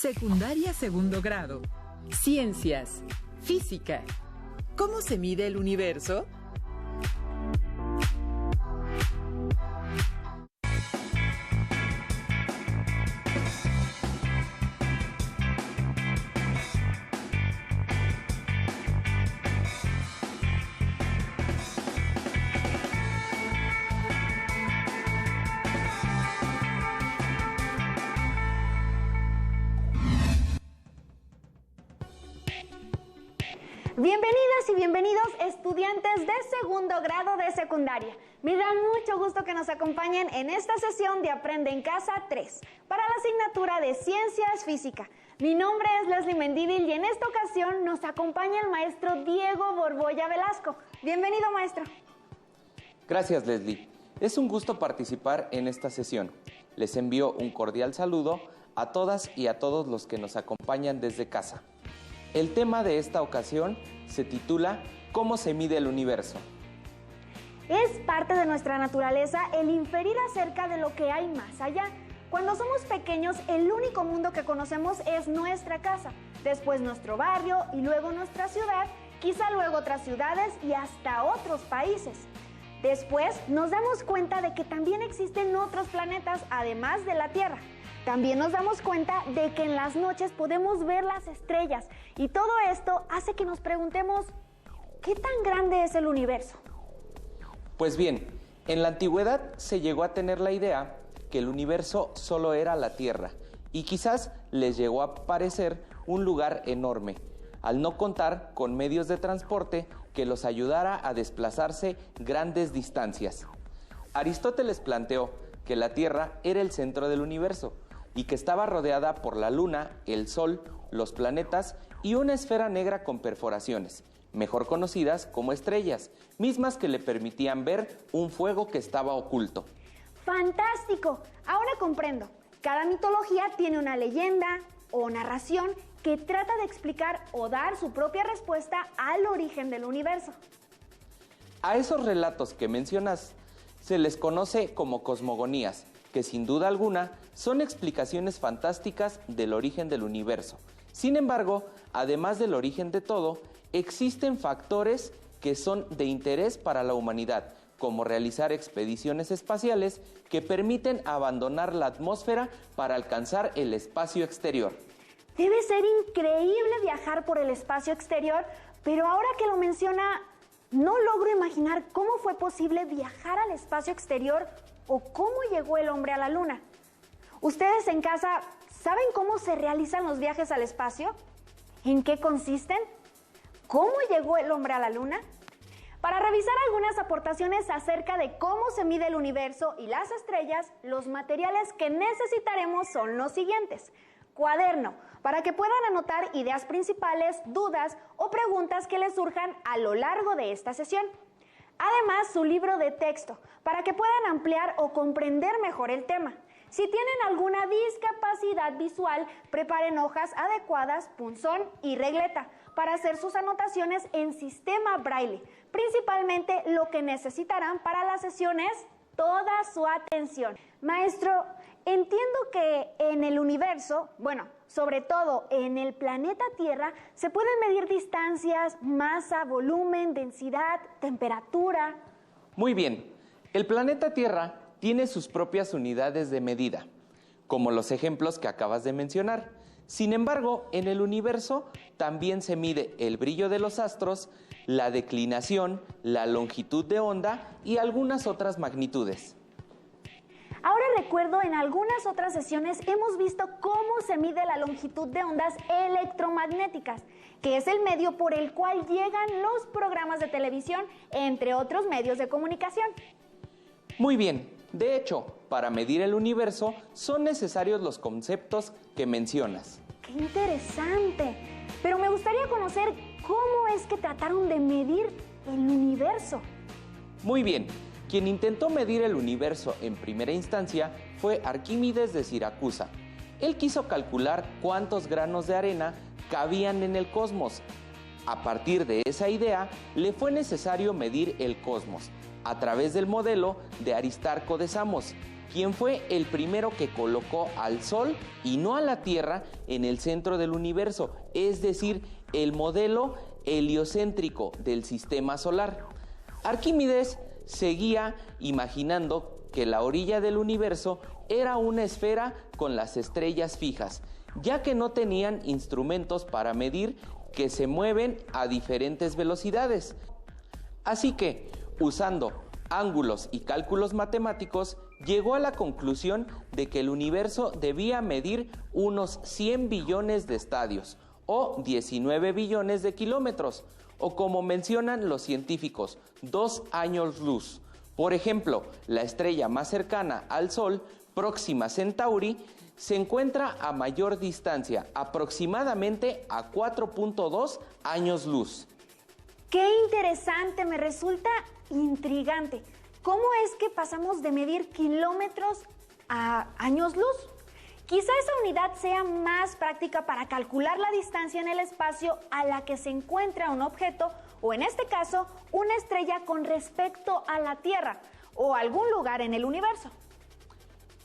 Secundaria segundo grado. Ciencias. Física. ¿Cómo se mide el universo? Bienvenidas y bienvenidos estudiantes de segundo grado de secundaria. Me da mucho gusto que nos acompañen en esta sesión de Aprende en Casa 3 para la asignatura de Ciencias Física. Mi nombre es Leslie Mendívil y en esta ocasión nos acompaña el maestro Diego Borbolla Velasco. Bienvenido, maestro. Gracias, Leslie. Es un gusto participar en esta sesión. Les envío un cordial saludo a todas y a todos los que nos acompañan desde casa. El tema de esta ocasión se titula ¿Cómo se mide el universo? Es parte de nuestra naturaleza el inferir acerca de lo que hay más allá. Cuando somos pequeños, el único mundo que conocemos es nuestra casa, después nuestro barrio y luego nuestra ciudad, quizá luego otras ciudades y hasta otros países. Después nos damos cuenta de que también existen otros planetas además de la Tierra. También nos damos cuenta de que en las noches podemos ver las estrellas y todo esto hace que nos preguntemos ¿qué tan grande es el universo? Pues bien, en la antigüedad se llegó a tener la idea que el universo solo era la Tierra y quizás les llegó a parecer un lugar enorme, al no contar con medios de transporte que los ayudara a desplazarse grandes distancias. Aristóteles planteó que la Tierra era el centro del universo y que estaba rodeada por la Luna, el Sol, los planetas y una esfera negra con perforaciones, mejor conocidas como estrellas, mismas que le permitían ver un fuego que estaba oculto. ¡Fantástico! Ahora comprendo. Cada mitología tiene una leyenda o narración que trata de explicar o dar su propia respuesta al origen del universo. A esos relatos que mencionas se les conoce como cosmogonías, que sin duda alguna son explicaciones fantásticas del origen del universo. Sin embargo, además del origen de todo, existen factores que son de interés para la humanidad, como realizar expediciones espaciales que permiten abandonar la atmósfera para alcanzar el espacio exterior. Debe ser increíble viajar por el espacio exterior, pero ahora que lo menciona, no logro imaginar cómo fue posible viajar al espacio exterior o cómo llegó el hombre a la Luna. ¿Ustedes en casa saben cómo se realizan los viajes al espacio? ¿En qué consisten? ¿Cómo llegó el hombre a la Luna? Para revisar algunas aportaciones acerca de cómo se mide el universo y las estrellas, los materiales que necesitaremos son los siguientes. Cuaderno, para que puedan anotar ideas principales, dudas o preguntas que les surjan a lo largo de esta sesión. Además, su libro de texto, para que puedan ampliar o comprender mejor el tema. Si tienen alguna discapacidad visual, preparen hojas adecuadas, punzón y regleta para hacer sus anotaciones en sistema braille. Principalmente lo que necesitarán para la sesión es toda su atención. Maestro, entiendo que en el universo, sobre todo en el planeta Tierra, se pueden medir distancias, masa, volumen, densidad, temperatura. Muy bien, el planeta Tierra tiene sus propias unidades de medida, como los ejemplos que acabas de mencionar. Sin embargo, en el universo también se mide el brillo de los astros, la declinación, la longitud de onda y algunas otras magnitudes. Ahora recuerdo en algunas otras sesiones hemos visto cómo se mide la longitud de ondas electromagnéticas, que es el medio por el cual llegan los programas de televisión, entre otros medios de comunicación. Muy bien, de hecho, para medir el universo son necesarios los conceptos que mencionas. ¡Qué interesante! Pero me gustaría conocer cómo es que trataron de medir el universo. Muy bien. Quien intentó medir el universo en primera instancia fue Arquímedes de Siracusa. Él quiso calcular cuántos granos de arena cabían en el cosmos. A partir de esa idea, le fue necesario medir el cosmos a través del modelo de Aristarco de Samos, quien fue el primero que colocó al Sol y no a la Tierra en el centro del universo, es decir, el modelo heliocéntrico del sistema solar. Arquímedes seguía imaginando que la orilla del universo era una esfera con las estrellas fijas, ya que no tenían instrumentos para medir que se mueven a diferentes velocidades. Así que, usando ángulos y cálculos matemáticos, llegó a la conclusión de que el universo debía medir unos 100 billones de estadios, o 19 billones de kilómetros, o como mencionan los científicos, 2 años luz. Por ejemplo, la estrella más cercana al Sol, Próxima Centauri, se encuentra a mayor distancia, aproximadamente a 4.2 años luz. ¡Qué interesante! Me resulta intrigante. ¿Cómo es que pasamos de medir kilómetros a años luz? Quizá esa unidad sea más práctica para calcular la distancia en el espacio a la que se encuentra un objeto, o en este caso, una estrella con respecto a la Tierra, o algún lugar en el universo.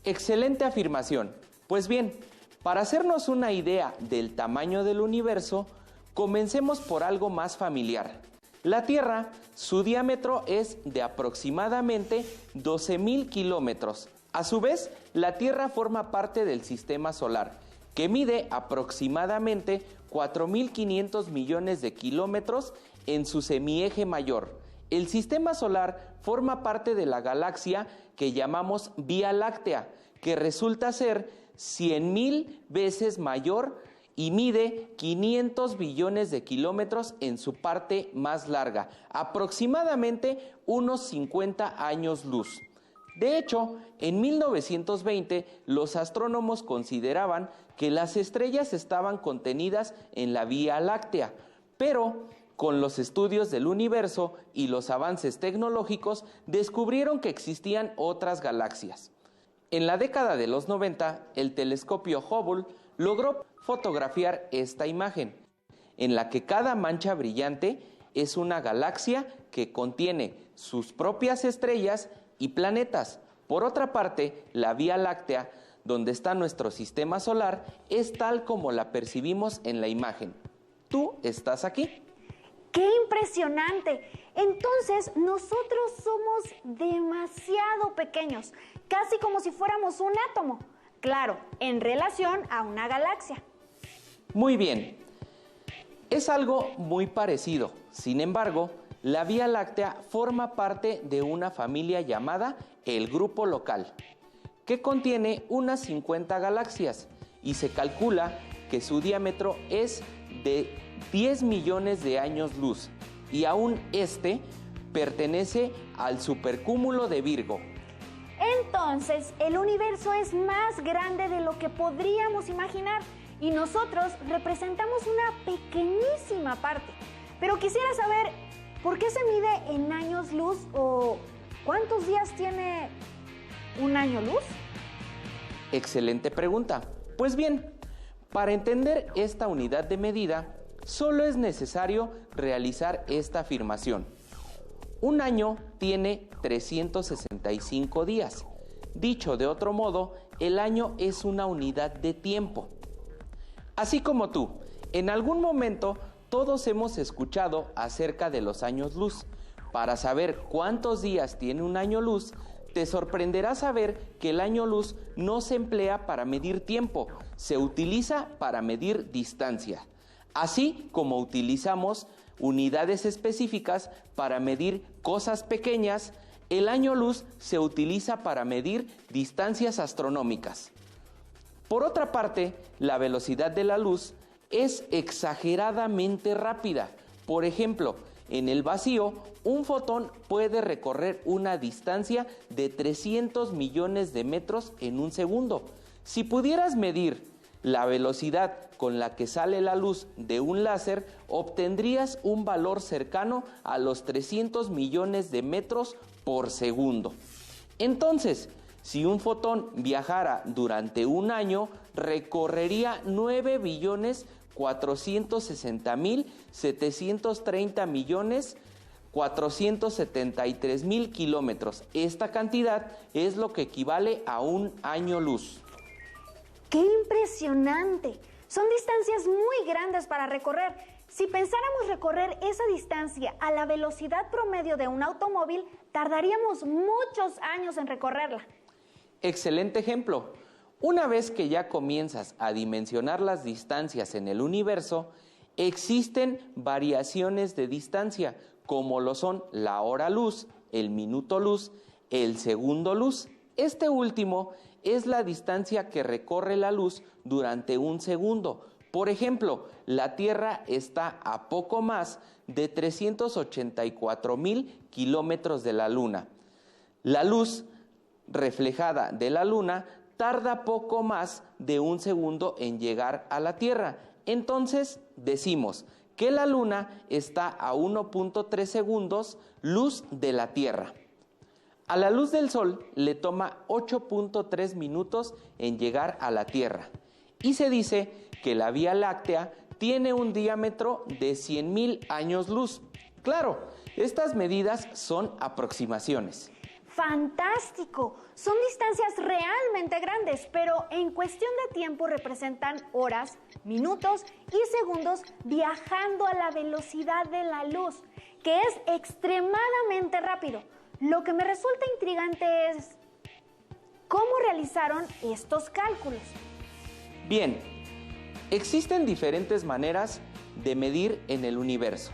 Excelente afirmación. Pues bien, para hacernos una idea del tamaño del universo, comencemos por algo más familiar. La Tierra, su diámetro es de aproximadamente 12.000 kilómetros. A su vez, la Tierra forma parte del Sistema Solar, que mide aproximadamente 4.500 millones de kilómetros en su semieje mayor. El Sistema Solar forma parte de la galaxia que llamamos Vía Láctea, que resulta ser 100.000 veces mayor y mide 500 billones de kilómetros en su parte más larga, aproximadamente unos 50 años luz. De hecho, en 1920 los astrónomos consideraban que las estrellas estaban contenidas en la Vía Láctea, pero con los estudios del universo y los avances tecnológicos descubrieron que existían otras galaxias. En la década de los 90, el telescopio Hubble logró fotografiar esta imagen, en la que cada mancha brillante es una galaxia que contiene sus propias estrellas y planetas. Por otra parte, la Vía Láctea, donde está nuestro sistema solar, es tal como la percibimos en la imagen. ¿Tú estás aquí? ¡Qué impresionante! Entonces, nosotros somos demasiado pequeños, casi como si fuéramos un átomo. Claro, en relación a una galaxia. Muy bien. Es algo muy parecido. Sin embargo, la Vía Láctea forma parte de una familia llamada el Grupo Local, que contiene unas 50 galaxias y se calcula que su diámetro es de 10 millones de años luz, y aún este pertenece al supercúmulo de Virgo. Entonces, el universo es más grande de lo que podríamos imaginar y nosotros representamos una pequeñísima parte. Pero quisiera saber, ¿por qué se mide en años luz o cuántos días tiene un año luz? Excelente pregunta. Pues bien, para entender esta unidad de medida, solo es necesario realizar esta afirmación. Un año tiene 365 días. Dicho de otro modo, el año es una unidad de tiempo. Así como tú, en algún momento todos hemos escuchado acerca de los años luz. Para saber cuántos días tiene un año luz, te sorprenderá saber que el año luz no se emplea para medir tiempo, se utiliza para medir distancia. Así como utilizamos unidades específicas para medir cosas pequeñas, el año luz se utiliza para medir distancias astronómicas. Por otra parte, la velocidad de la luz es exageradamente rápida. Por ejemplo, en el vacío, un fotón puede recorrer una distancia de 300 millones de metros en un segundo. Si pudieras medir la velocidad con la que sale la luz de un láser, obtendrías un valor cercano a los 300 millones de metros por segundo. Entonces, si un fotón viajara durante un año, recorrería 9.460.730.400.000 473,000 kilómetros. Esta cantidad es lo que equivale a un año luz. ¡Qué impresionante! Son distancias muy grandes para recorrer. Si pensáramos recorrer esa distancia a la velocidad promedio de un automóvil, tardaríamos muchos años en recorrerla. Excelente ejemplo. Una vez que ya comienzas a dimensionar las distancias en el universo, existen variaciones de distancia, como lo son la hora luz, el minuto luz, el segundo luz. Este último es la distancia que recorre la luz durante un segundo. Por ejemplo, la Tierra está a poco más de 384,000 kilómetros de la Luna. La luz reflejada de la Luna tarda poco más de un segundo en llegar a la Tierra. Entonces decimos que la Luna está a 1.3 segundos luz de la Tierra. A la luz del Sol le toma 8.3 minutos en llegar a la Tierra. Y se dice que la Vía Láctea tiene un diámetro de 100,000 años luz. Claro, estas medidas son aproximaciones. ¡Fantástico! Son distancias realmente grandes, pero en cuestión de tiempo representan horas, minutos y segundos viajando a la velocidad de la luz, que es extremadamente rápido. Lo que me resulta intrigante es ¿cómo realizaron estos cálculos? Bien, existen diferentes maneras de medir en el universo.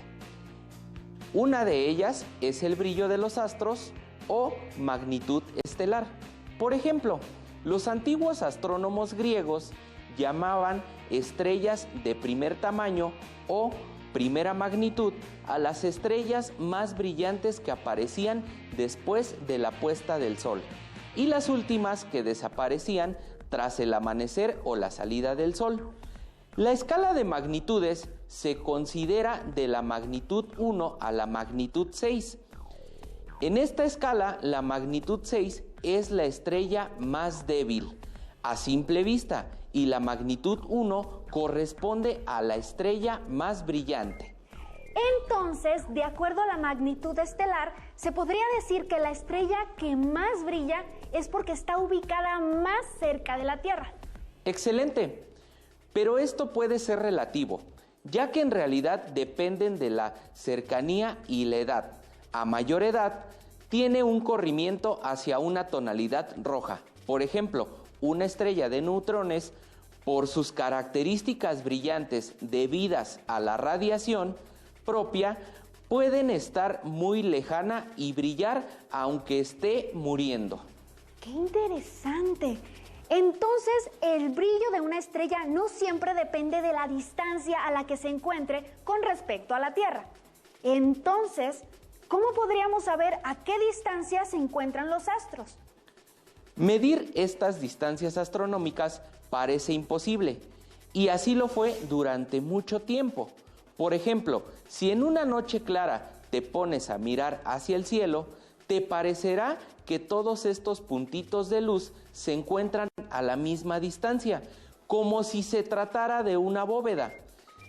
Una de ellas es el brillo de los astros o magnitud estelar. Por ejemplo, los antiguos astrónomos griegos llamaban estrellas de primer tamaño o primera magnitud a las estrellas más brillantes que aparecían después de la puesta del sol y las últimas que desaparecían tras el amanecer o la salida del sol. La escala de magnitudes se considera de la magnitud 1 a la magnitud 6. En esta escala, la magnitud 6 es la estrella más débil a simple vista y la magnitud 1 corresponde a la estrella más brillante. Entonces, de acuerdo a la magnitud estelar, se podría decir que la estrella que más brilla es porque está ubicada más cerca de la Tierra. Excelente, pero esto puede ser relativo, ya que en realidad dependen de la cercanía y la edad. A mayor edad, tiene un corrimiento hacia una tonalidad roja. Por ejemplo, una estrella de neutrones, por sus características brillantes debidas a la radiación propia, pueden estar muy lejana y brillar aunque esté muriendo. ¡Qué interesante! Entonces, el brillo de una estrella no siempre depende de la distancia a la que se encuentre con respecto a la Tierra. Entonces, ¿cómo podríamos saber a qué distancia se encuentran los astros? Medir estas distancias astronómicas parece imposible, y así lo fue durante mucho tiempo. Por ejemplo, si en una noche clara te pones a mirar hacia el cielo, te parecerá que todos estos puntitos de luz se encuentran a la misma distancia, como si se tratara de una bóveda.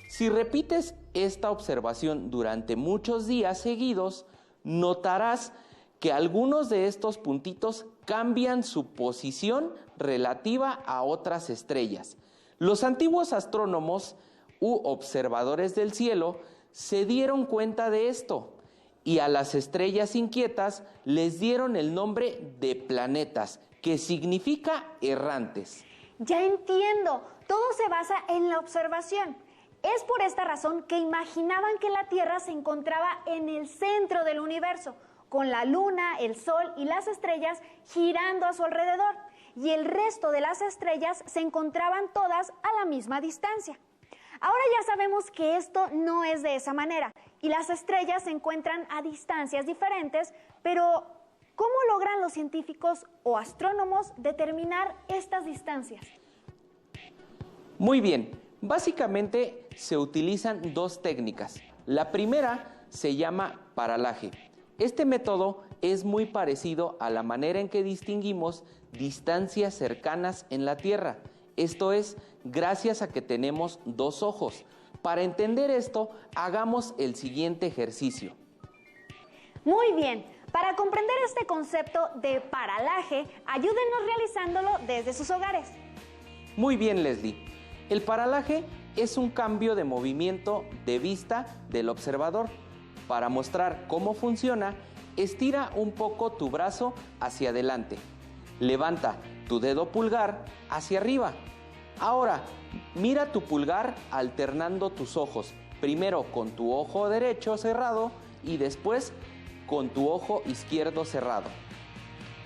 Si repites esta observación durante muchos días seguidos, notarás que algunos de estos puntitos cambian su posición relativa a otras estrellas. Los antiguos astrónomos u observadores del cielo se dieron cuenta de esto y a las estrellas inquietas les dieron el nombre de planetas, que significa errantes. Ya entiendo, todo se basa en la observación. Es por esta razón que imaginaban que la Tierra se encontraba en el centro del universo, con la Luna, el Sol y las estrellas girando a su alrededor, y el resto de las estrellas se encontraban todas a la misma distancia. Ahora ya sabemos que esto no es de esa manera, y las estrellas se encuentran a distancias diferentes, pero ¿cómo logran los científicos o astrónomos determinar estas distancias? Muy bien, básicamente se utilizan dos técnicas. La primera se llama paralaje. Este método es muy parecido a la manera en que distinguimos distancias cercanas en la Tierra. Esto es, gracias a que tenemos dos ojos. Para entender esto, hagamos el siguiente ejercicio. Muy bien, para comprender este concepto de paralaje, ayúdenos realizándolo desde sus hogares. Muy bien, Leslie. El paralaje es un cambio de movimiento de vista del observador. Para mostrar cómo funciona, estira un poco tu brazo hacia adelante. Levanta tu dedo pulgar hacia arriba. Ahora, mira tu pulgar alternando tus ojos, primero con tu ojo derecho cerrado y después con tu ojo izquierdo cerrado.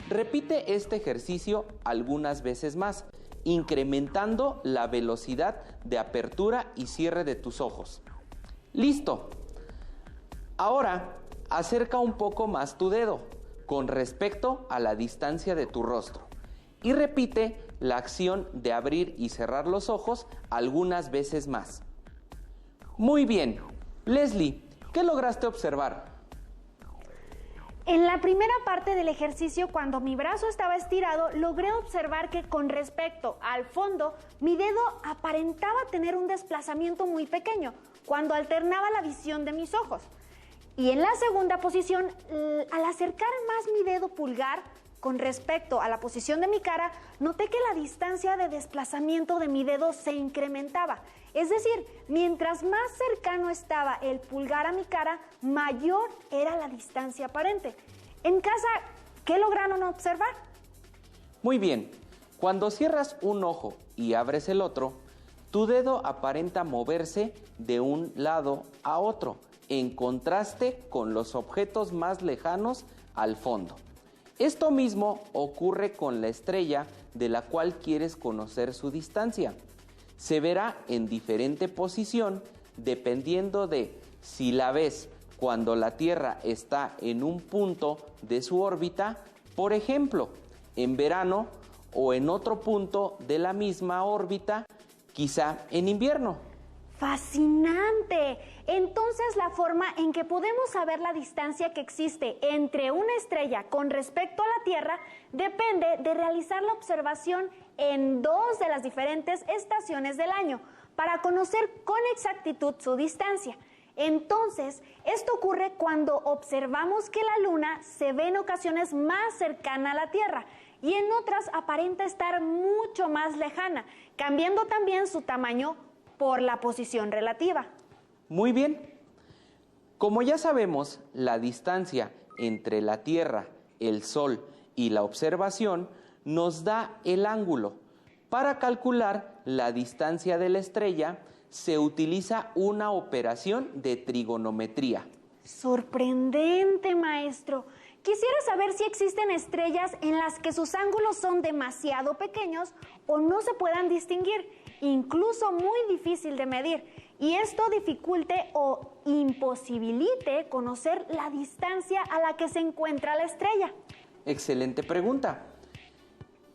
Repite este ejercicio algunas veces más, incrementando la velocidad de apertura y cierre de tus ojos. ¡Listo! Ahora, acerca un poco más tu dedo con respecto a la distancia de tu rostro y repite la acción de abrir y cerrar los ojos algunas veces más. Muy bien. Leslie, ¿qué lograste observar? En la primera parte del ejercicio, cuando mi brazo estaba estirado, logré observar que con respecto al fondo, mi dedo aparentaba tener un desplazamiento muy pequeño cuando alternaba la visión de mis ojos. Y en la segunda posición, al acercar más mi dedo pulgar con respecto a la posición de mi cara, noté que la distancia de desplazamiento de mi dedo se incrementaba. Es decir, mientras más cercano estaba el pulgar a mi cara, mayor era la distancia aparente. En casa, ¿qué lograron observar? Muy bien. Cuando cierras un ojo y abres el otro, tu dedo aparenta moverse de un lado a otro, en contraste con los objetos más lejanos al fondo. Esto mismo ocurre con la estrella de la cual quieres conocer su distancia. Se verá en diferente posición dependiendo de si la ves cuando la Tierra está en un punto de su órbita, por ejemplo, en verano, o en otro punto de la misma órbita, quizá en invierno. ¡Fascinante! Entonces, la forma en que podemos saber la distancia que existe entre una estrella con respecto a la Tierra depende de realizar la observación en dos de las diferentes estaciones del año para conocer con exactitud su distancia. Entonces, esto ocurre cuando observamos que la Luna se ve en ocasiones más cercana a la Tierra y en otras aparenta estar mucho más lejana, cambiando también su tamaño por la posición relativa. Muy bien. Como ya sabemos, la distancia entre la Tierra, el Sol y la observación nos da el ángulo. Para calcular la distancia de la estrella, se utiliza una operación de trigonometría. Sorprendente, maestro. Quisiera saber si existen estrellas en las que sus ángulos son demasiado pequeños o no se puedan distinguir, incluso muy difícil de medir, y esto dificulte o imposibilite conocer la distancia a la que se encuentra la estrella. Excelente pregunta.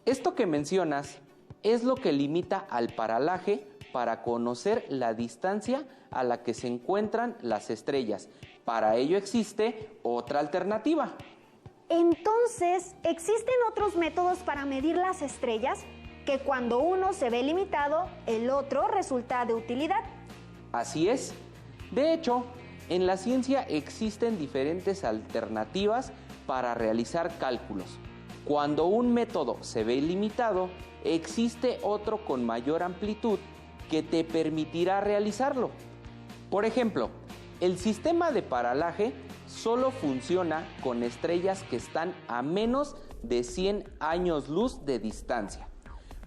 Esto que mencionas es lo que limita al paralaje para conocer la distancia a la que se encuentran las estrellas. Para ello existe otra alternativa. Entonces, ¿existen otros métodos para medir las estrellas que cuando uno se ve limitado, el otro resulta de utilidad? Así es. De hecho, en la ciencia existen diferentes alternativas para realizar cálculos. Cuando un método se ve limitado, existe otro con mayor amplitud que te permitirá realizarlo. Por ejemplo, el sistema de paralaje solo funciona con estrellas que están a menos de 100 años luz de distancia.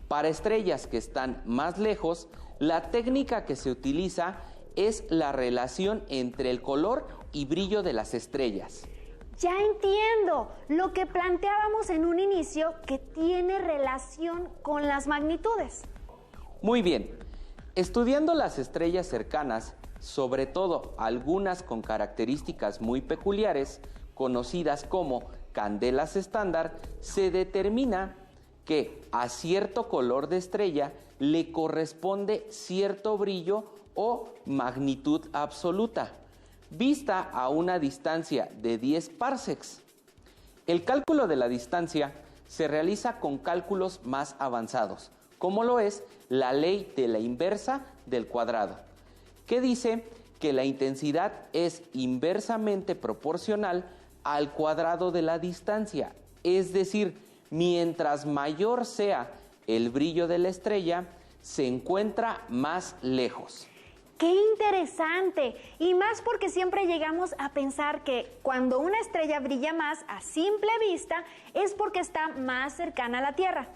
Para estrellas que están más lejos, la técnica que se utiliza es la relación entre el color y brillo de las estrellas. Ya entiendo lo que planteábamos en un inicio, que tiene relación con las magnitudes. Muy bien. Estudiando las estrellas cercanas, sobre todo algunas con características muy peculiares, conocidas como candelas estándar, se determina que a cierto color de estrella le corresponde cierto brillo o magnitud absoluta, vista a una distancia de 10 parsecs. El cálculo de la distancia se realiza con cálculos más avanzados, como lo es la ley de la inversa del cuadrado, que dice que la intensidad es inversamente proporcional al cuadrado de la distancia. Es decir, mientras mayor sea el brillo de la estrella, se encuentra más lejos. ¡Qué interesante! Y más porque siempre llegamos a pensar que cuando una estrella brilla más a simple vista es porque está más cercana a la Tierra.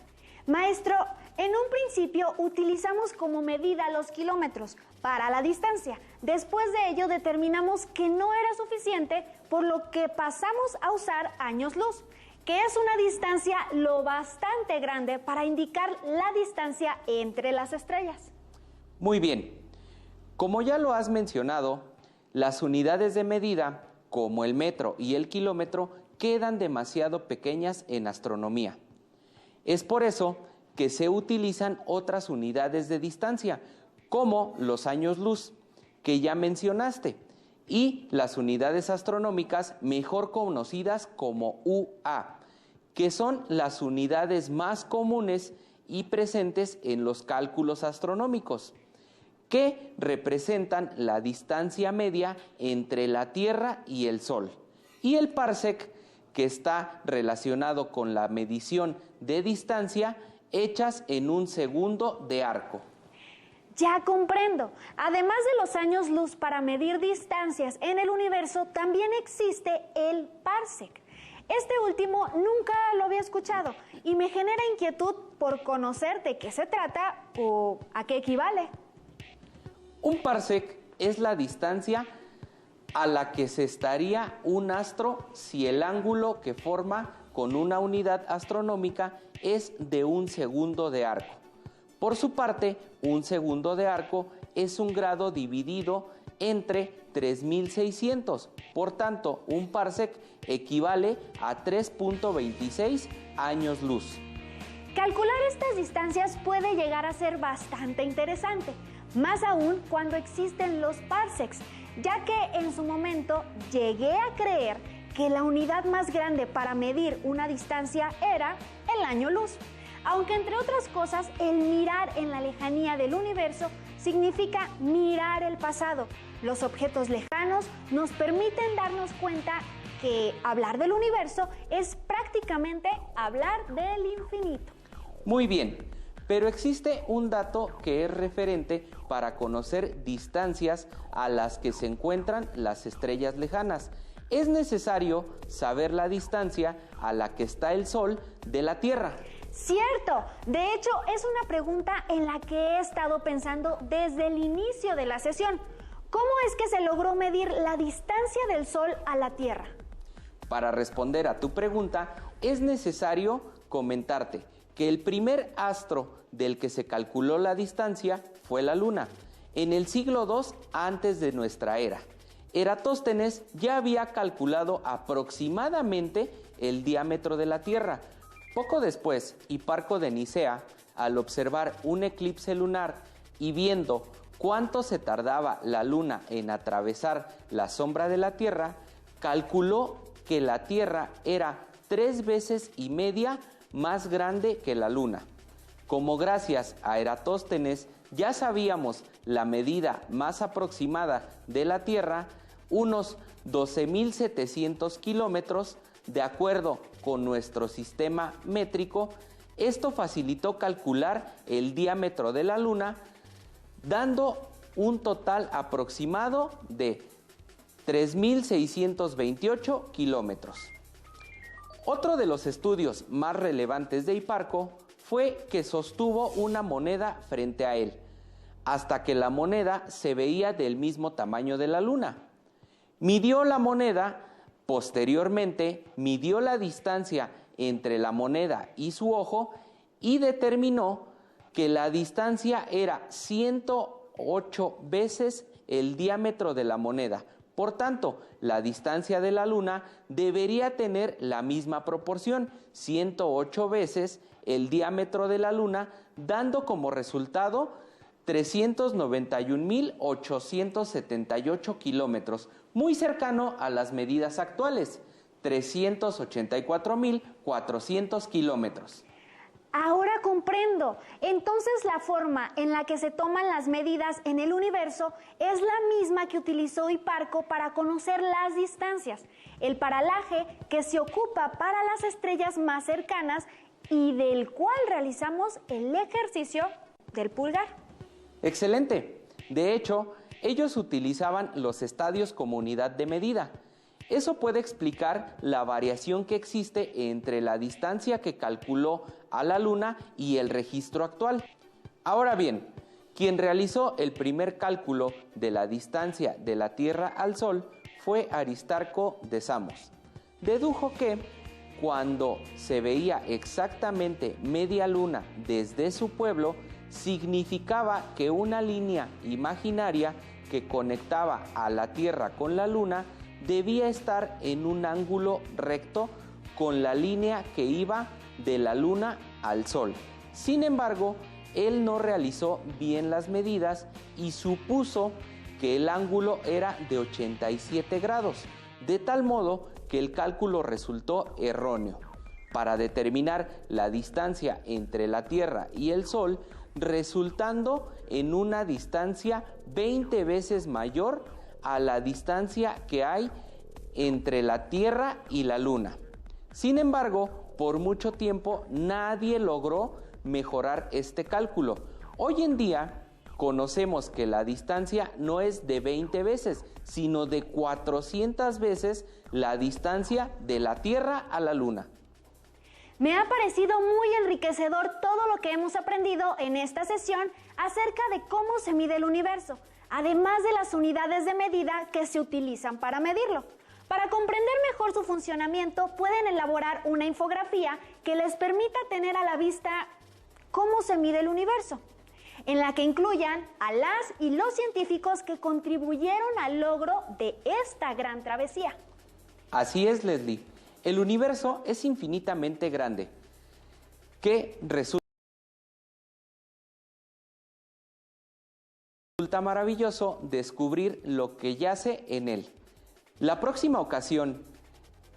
Maestro, en un principio utilizamos como medida los kilómetros para la distancia. Después de ello determinamos que no era suficiente, por lo que pasamos a usar años luz, que es una distancia lo bastante grande para indicar la distancia entre las estrellas. Muy bien. Como ya lo has mencionado, las unidades de medida, como el metro y el kilómetro, quedan demasiado pequeñas en astronomía. Es por eso que se utilizan otras unidades de distancia, como los años luz, que ya mencionaste, y las unidades astronómicas mejor conocidas como UA, que son las unidades más comunes y presentes en los cálculos astronómicos, que representan la distancia media entre la Tierra y el Sol, y el parsec, que está relacionado con la medición de distancia hechas en un segundo de arco. Ya comprendo. Además de los años luz para medir distancias en el universo, también existe el parsec. Este último nunca lo había escuchado y me genera inquietud por conocer de qué se trata o a qué equivale. Un parsec es la distancia a la que se estaría un astro si el ángulo que forma con una unidad astronómica es de un segundo de arco. Por su parte, un segundo de arco es un grado dividido entre 3600. Por tanto, un parsec equivale a 3.26 años luz. Calcular estas distancias puede llegar a ser bastante interesante, más aún cuando existen los parsecs, ya que en su momento llegué a creer que la unidad más grande para medir una distancia era el año luz. Aunque entre otras cosas, el mirar en la lejanía del universo significa mirar el pasado. Los objetos lejanos nos permiten darnos cuenta que hablar del universo es prácticamente hablar del infinito. Muy bien, pero existe un dato que es referente para conocer distancias a las que se encuentran las estrellas lejanas. Es necesario saber la distancia a la que está el Sol de la Tierra. Cierto, de hecho es una pregunta en la que he estado pensando desde el inicio de la sesión. ¿Cómo es que se logró medir la distancia del Sol a la Tierra? Para responder a tu pregunta, es necesario comentarte que el primer astro del que se calculó la distancia fue la Luna, en el siglo II antes de nuestra era. Eratóstenes ya había calculado aproximadamente el diámetro de la Tierra. Poco después, Hiparco de Nicea, al observar un eclipse lunar y viendo cuánto se tardaba la Luna en atravesar la sombra de la Tierra, calculó que la Tierra era 3,5 veces más grande que la Luna. Como gracias a Eratóstenes ya sabíamos la medida más aproximada de la Tierra, unos 12.700 kilómetros, de acuerdo con nuestro sistema métrico, esto facilitó calcular el diámetro de la Luna, dando un total aproximado de 3.628 kilómetros. Otro de los estudios más relevantes de Hiparco fue que sostuvo una moneda frente a él, hasta que la moneda se veía del mismo tamaño de la Luna. Midió la moneda, posteriormente midió la distancia entre la moneda y su ojo y determinó que la distancia era 108 veces el diámetro de la moneda. Por tanto, la distancia de la Luna debería tener la misma proporción, 108 veces el diámetro de la Luna, dando como resultado 391.878 kilómetros, muy cercano a las medidas actuales, 384.400 kilómetros. Ahora comprendo. Entonces la forma en la que se toman las medidas en el universo es la misma que utilizó Hiparco para conocer las distancias, el paralaje que se ocupa para las estrellas más cercanas y del cual realizamos el ejercicio del pulgar. Excelente. De hecho, ellos utilizaban los estadios como unidad de medida. Eso puede explicar la variación que existe entre la distancia que calculó a la Luna y el registro actual. Ahora bien, quien realizó el primer cálculo de la distancia de la Tierra al Sol fue Aristarco de Samos. Dedujo que cuando se veía exactamente media luna desde su pueblo, significaba que una línea imaginaria que conectaba a la Tierra con la Luna debía estar en un ángulo recto con la línea que iba de la Luna al Sol. Sin embargo, él no realizó bien las medidas y supuso que el ángulo era de 87 grados, de tal modo que el cálculo resultó erróneo. Para determinar la distancia entre la Tierra y el Sol, resultando en una distancia 20 veces mayor a la distancia que hay entre la Tierra y la Luna. Sin embargo, por mucho tiempo nadie logró mejorar este cálculo. Hoy en día conocemos que la distancia no es de 20 veces, sino de 400 veces la distancia de la Tierra a la Luna. Me ha parecido muy enriquecedor todo lo que hemos aprendido en esta sesión acerca de cómo se mide el universo, además de las unidades de medida que se utilizan para medirlo. Para comprender mejor su funcionamiento, pueden elaborar una infografía que les permita tener a la vista cómo se mide el universo, en la que incluyan a las y los científicos que contribuyeron al logro de esta gran travesía. Así es, Leslie. El universo es infinitamente grande, que resulta maravilloso descubrir lo que yace en él. La próxima ocasión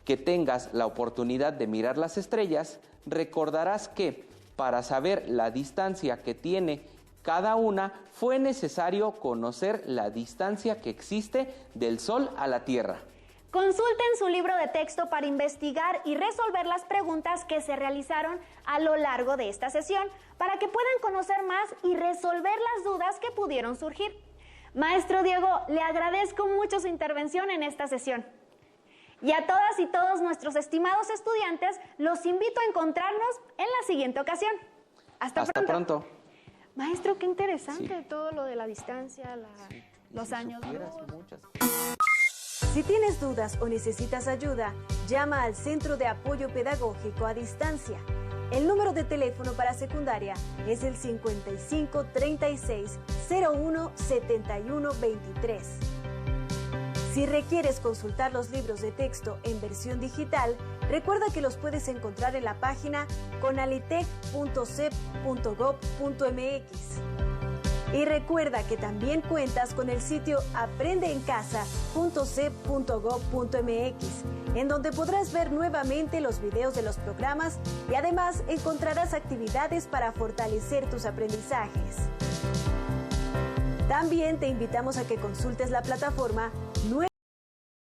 que tengas la oportunidad de mirar las estrellas, recordarás que para saber la distancia que tiene cada una, fue necesario conocer la distancia que existe del Sol a la Tierra. Consulten su libro de texto para investigar y resolver las preguntas que se realizaron a lo largo de esta sesión para que puedan conocer más y resolver las dudas que pudieron surgir. Maestro Diego, le agradezco mucho su intervención en esta sesión. Y a todas y todos nuestros estimados estudiantes, los invito a encontrarnos en la siguiente ocasión. Hasta pronto. Maestro, qué interesante todo lo de la distancia, los años. Si tienes dudas o necesitas ayuda, llama al Centro de Apoyo Pedagógico a Distancia. El número de teléfono para secundaria es el 55 36 01 71 23. Si requieres consultar los libros de texto en versión digital, recuerda que los puedes encontrar en la página conalitec.cep.gov.mx. Y recuerda que también cuentas con el sitio aprendeencasa.cep.gov.mx, en donde podrás ver nuevamente los videos de los programas y además encontrarás actividades para fortalecer tus aprendizajes. También te invitamos a que consultes la plataforma